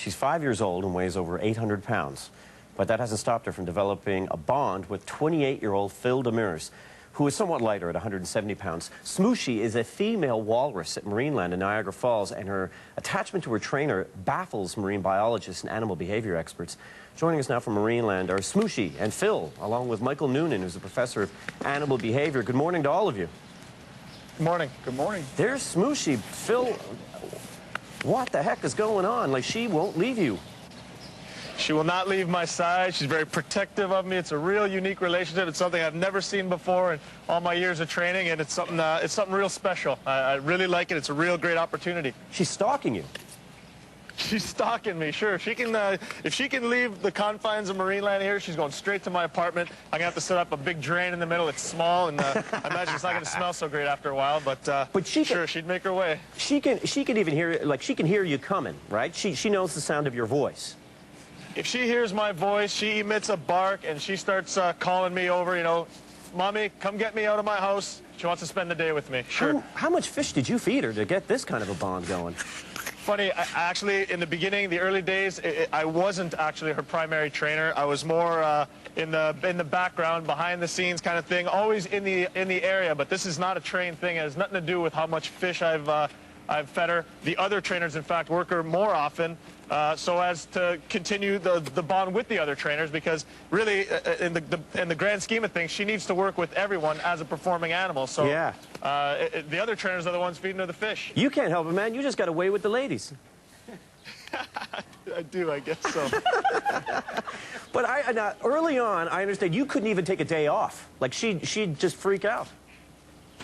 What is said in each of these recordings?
She's 5 years old and weighs over 800 pounds. But that hasn't stopped her from developing a bond with 28-year-old Phil Demers, who is somewhat lighter at 170 pounds. Smooshi is a female walrus at Marineland in Niagara Falls, and her attachment to her trainer baffles marine biologists and animal behavior experts. Joining us now from Marineland are Smooshi and Phil, along with Michael Noonan, who's a professor of animal behavior. Good morning to all of you. Good morning. Good morning. There's Smooshi. Phil, what the heck is going on? Like, she won't leave you. She will not leave my side. She's very protective of me. It's a real unique relationship. It's something I've never seen before in all my years of training, and it's something real special. I really like it. It's a real great opportunity. She's stalking you. She's stalking me, sure. She can, if she can leave the confines of Marineland here, she's going straight to my apartment. I'm gonna have to set up a big drain in the middle. It's small, and I imagine it's not gonna smell so great after a while. But sure, she'd make her way. She can even hear, like, she can hear you coming, right? She knows the sound of your voice. If she hears my voice, she emits a bark, and she starts calling me over, you know, Mommy, come get me out of my house. She wants to spend the day with me, sure. How much fish did you feed her to get this kind of a bond going? Funny, actually, in the beginning, the early days, I wasn't actually her primary trainer. I was more in the background, behind the scenes kind of thing, always in the area. But this is not a trained thing. It has nothing to do with how much fish I've fed her. The other trainers, in fact, work her more often so as to continue the bond with the other trainers, because really, in the grand scheme of things, she needs to work with everyone as a performing animal. So yeah. The other trainers are the ones feeding her the fish. You can't help it, man. You just got away with the ladies. I do, I guess so. But now, early on, I understand you couldn't even take a day off. Like, she'd just freak out.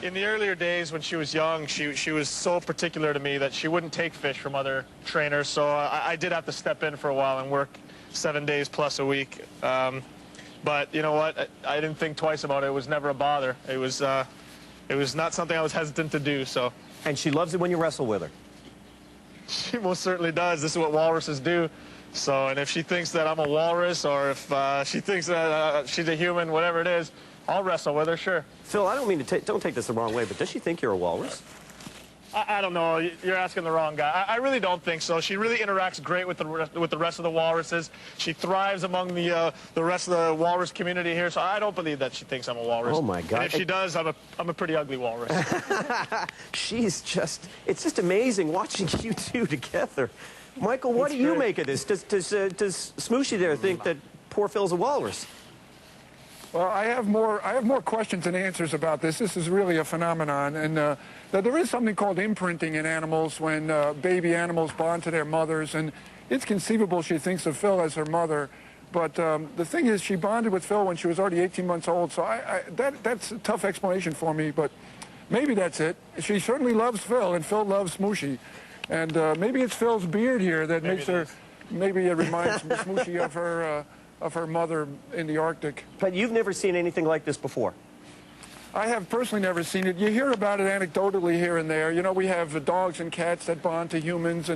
In the earlier days when she was young, she was so particular to me that she wouldn't take fish from other trainers, so I did have to step in for a while and work 7 days plus a week. But you know what? I didn't think twice about it. It was never a bother. It was not something I was hesitant to do, so. And she loves it when you wrestle with her. She most certainly does. This is what walruses do. So, and if she thinks that I'm a walrus, or if she thinks that she's a human, whatever it is, I'll wrestle with her, sure. Phil, I don't mean to don't take this the wrong way, but does she think you're a walrus? I don't know. You're asking the wrong guy. I really don't think so. She really interacts great with the rest of the walruses. She thrives among the rest of the walrus community here. So I don't believe that she thinks I'm a walrus. Oh my God! And if she does, I'm a pretty ugly walrus. It's just amazing watching you two together. Michael, what do you make of this? Does Smooshi there think that poor Phil's a walrus? Well, I have more questions than answers about this. This is really a phenomenon, and there is something called imprinting in animals when baby animals bond to their mothers, and it's conceivable she thinks of Phil as her mother. But the thing is, she bonded with Phil when she was already 18 months old, so that's a tough explanation for me, but maybe that's it. She certainly loves Phil, and Phil loves Smooshi. And maybe it's Phil's beard here that makes her, maybe it reminds Smooshi of her mother in the Arctic. But you've never seen anything like this before? I have personally never seen it. You hear about it anecdotally here and there. You know, we have dogs and cats that bond to humans,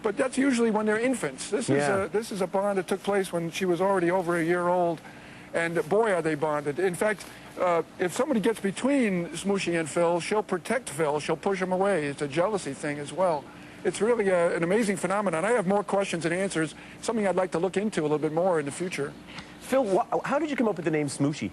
but that's usually when they're infants. This is a bond that took place when she was already over a year old, and boy, are they bonded. In fact, if somebody gets between Smooshi and Phil, she'll protect Phil. She'll push him away. It's a jealousy thing as well. It's really an amazing phenomenon. I have more questions than answers, something I'd like to look into a little bit more in the future. Phil, how did you come up with the name Smooshi?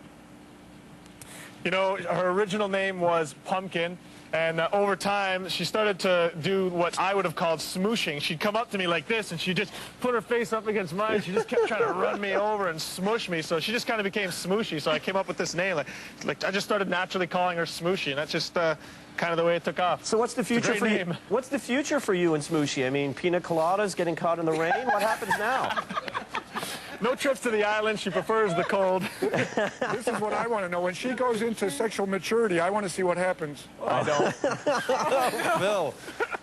You know, her original name was Pumpkin, and over time, she started to do what I would have called smooshing. She'd come up to me like this, and she'd just put her face up against mine. She just kept trying to run me over and smoosh me, so she just kind of became Smooshi, so I came up with this name. Like I just started naturally calling her Smooshi, and that's just kind of the way it took off. So what's the future for you? What's the future for you and Smooshi? I mean, pina coladas, getting caught in the rain? What happens now? No trips to the island. She prefers the cold. This is what I want to know. When she goes into sexual maturity, I want to see what happens. I don't. Phil,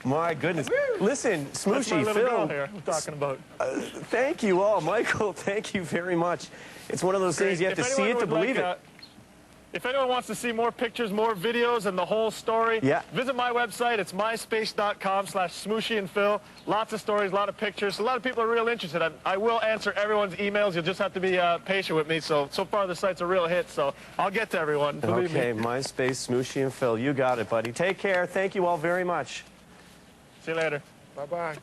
my goodness. Listen, Smooshi, Phil, Phil, here I'm talking about. Thank you all. Michael, thank you very much. It's one of those things you have to see it to believe it. If anyone wants to see more pictures, more videos, and the whole story, visit my website. It's myspace.com/Smooshi and Phil. Lots of stories, a lot of pictures. A lot of people are real interested. I will answer everyone's emails. You'll just have to be patient with me. So far, the site's a real hit, so I'll get to everyone. Believe me. Okay, MySpace, Smooshi and Phil. You got it, buddy. Take care. Thank you all very much. See you later. Bye-bye.